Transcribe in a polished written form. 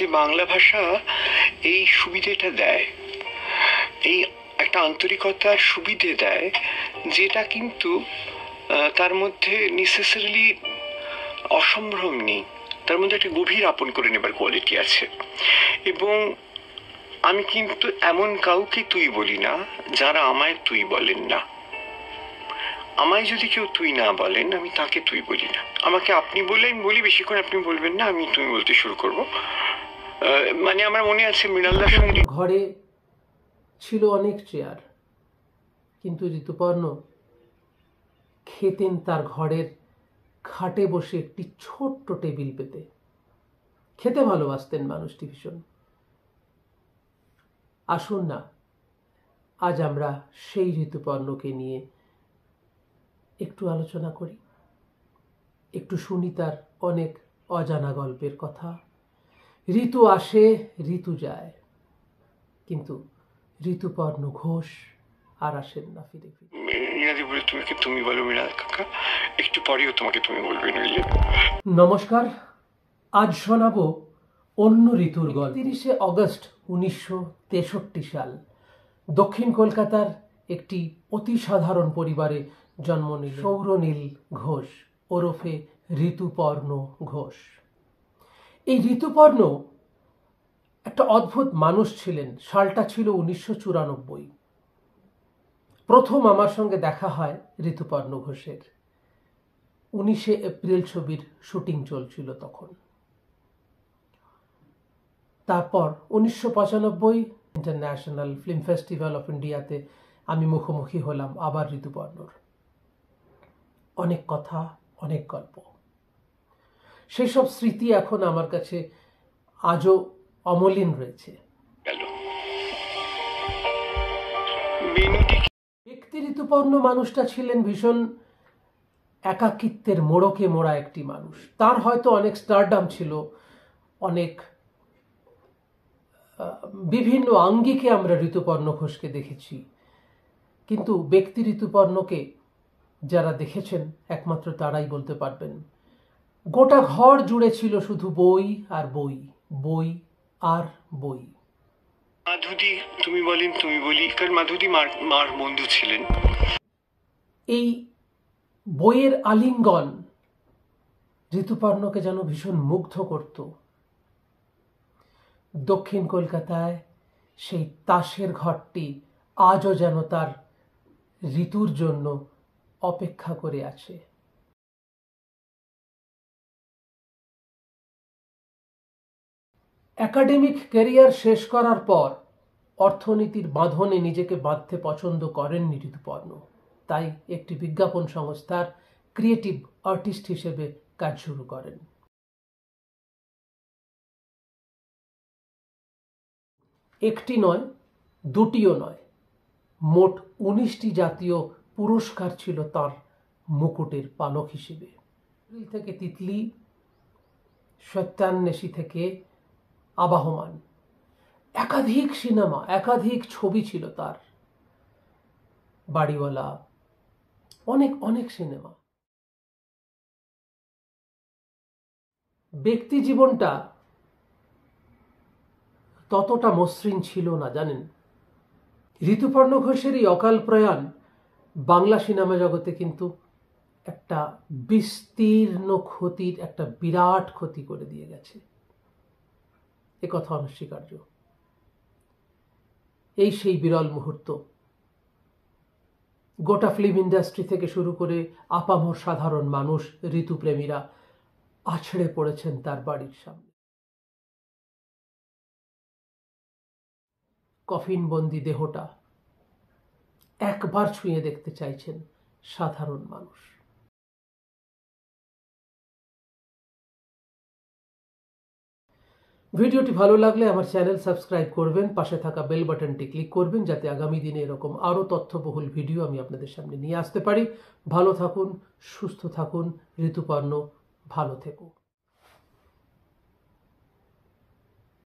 যে বাংলা ভাষা এই সুবিধেটা দেয়, এই একটা আন্তরিকতার সুবিধে দেয়, যেটা কিন্তু তার মধ্যে নেসেসারিলি অসম্ভ্রম নেই, তার মধ্যে একটা গভীর আপন করে নেবার কোয়ালিটি আছে। এবং আমি কিন্তু এমন কাউকে তুই বলি না যারা আমায় তুই বলেন না। আমায় যদি কেউ তুই না বলেন, আমি তাকে তুই বলি না। আমাকে আপনি বলে আমি বলি, বেশিক্ষণ আপনি বলবেন না, আমি তুমি বলতে শুরু করব। মানে আমার মনে আছে মৃণালদার সঙ্গে ঘরে ছিল অনেক চেয়ার, কিন্তু ঋতুপর্ণ খেতেন তার ঘরের খাটে বসে একটি ছোট্ট টেবিল পেতে। খেতে ভালোবাসতেন মানুষটি ভীষণ। আসুন না আজ আমরা সেই ঋতুপর্ণকে নিয়ে একটু আলোচনা করি, একটু শুনি তার অনেক অজানা গল্পের কথা। ঋতু আসে ঋতু যায়, কিন্তু ঋতুপর্ণ ঘোষ আর আসেন না ফিরে ফিরে। মীনাদি বলে তুমি বলো মীনা কাকা, একটু পরেও তোমাকে তুমি বলবে। নমস্কার, আজ শোনাবো অন্য ঋতুর গল্প। 30শে অগস্ট 1963 সাল দক্ষিণ কলকাতার একটি অতি সাধারণ পরিবারে জন্ম নিল সৌরনীল ঘোষ ওরফে ঋতুপর্ণ ঘোষ। এই ঋতুপর্ণ একটা অদ্ভুত মানুষ ছিলেন। সালটা ছিল 1994। প্রথম আমার সঙ্গে দেখা হয় ঋতুপর্ণ ঘোষের। 19শে এপ্রিল ছবির শুটিং চলছিল তখন। তারপর 1995 ইন্টারন্যাশনাল ফিল্ম ফেস্টিভ্যাল অফ ইন্ডিয়াতে আমি মুখোমুখি হলাম আবার ঋতুপর্ণর। অনেক কথা, অনেক গল্প, সেসব স্মৃতি এখন আমার কাছে আজও অমলিন রয়েছে। ব্যক্তি ঋতুপর্ণ মানুষটা ছিলেন ভীষণ একাকিত্বের মোড়কে মোড়া একটি মানুষ। তার হয়তো অনেক স্টারডাম ছিল, অনেক বিভিন্ন আঙ্গিকে আমরা ঋতুপর্ণ ঘোষকে দেখেছি, কিন্তু ব্যক্তি ঋতুপর্ণকে যারা দেখেছেন একমাত্র তারাই বলতে পারবেন গোটা ঘর জুড়ে ছিল শুধু বই আর বই, বই আর বই। মাধুদি তুমি বলেন তুমি বলি, কারণ মাধুদি মার বন্ধু ছিলেন। এই বইয়ের আলিঙ্গন ঋতুপর্ণকে যেন ভীষণ মুগ্ধ করত। দক্ষিণ কলকাতায় সেই তাসের ঘরটি আজও যেন তার ঋতুর জন্য অপেক্ষা করে আছে। একাডেমিক ক্যারিয়ার শেষ করার পর অর্থনীতির বাঁধনে নিজেকে বাঁধতে পছন্দ করেননি ঋতুপর্ণ। তাই একটি বিজ্ঞাপন সংস্থার ক্রিয়েটিভ আর্টিস্ট হিসেবে কাজ শুরু করেন। একটি নয়, দুটিও নয়, মোট 19টি জাতীয় পুরস্কার ছিল তার মুকুটের পালক হিসেবে। থেকে তিতলি, সত্যান্বেষী থেকে আবাহমান, একাধিক সিনেমা, একাধিক ছবি ছিল তার। বাড়িওয়ালা, অনেক অনেক সিনেমা। ব্যক্তি জীবনটা ততটা মসৃণ ছিল না, জানেন। ঋতুপর্ণ ঘোষের এই অকাল প্রয়াণ বাংলা সিনেমা জগতে কিন্তু একটা বিস্তীর্ণ ক্ষতির, একটা বিরাট ক্ষতি করে দিয়ে গেছে, একথা অনস্বীকার্য। এই সেই বিরল মুহূর্ত, গোটা ফিল্ম ইন্ডাস্ট্রি থেকে শুরু করে আপামর সাধারণ মানুষ, ঋতুপ্রেমীরা আছড়ে পড়েছেন তার বাড়ির সামনে। কফিনবন্দি দেহটা একবার ছুঁয়ে দেখতে চাইছেন সাধারণ মানুষ। ভিডিওটি ভালো লাগলে আমার চ্যানেল সাবস্ক্রাইব করবেন, পাশে থাকা বেল বাটনটি ক্লিক করবেন, যাতে আগামী দিনে এরকম আরও তথ্যবহুল ভিডিও আমি আপনাদের সামনে নিয়ে আসতে পারি। ভালো থাকুন, সুস্থ থাকুন, ঋতুপর্ণ ভালো থেকো।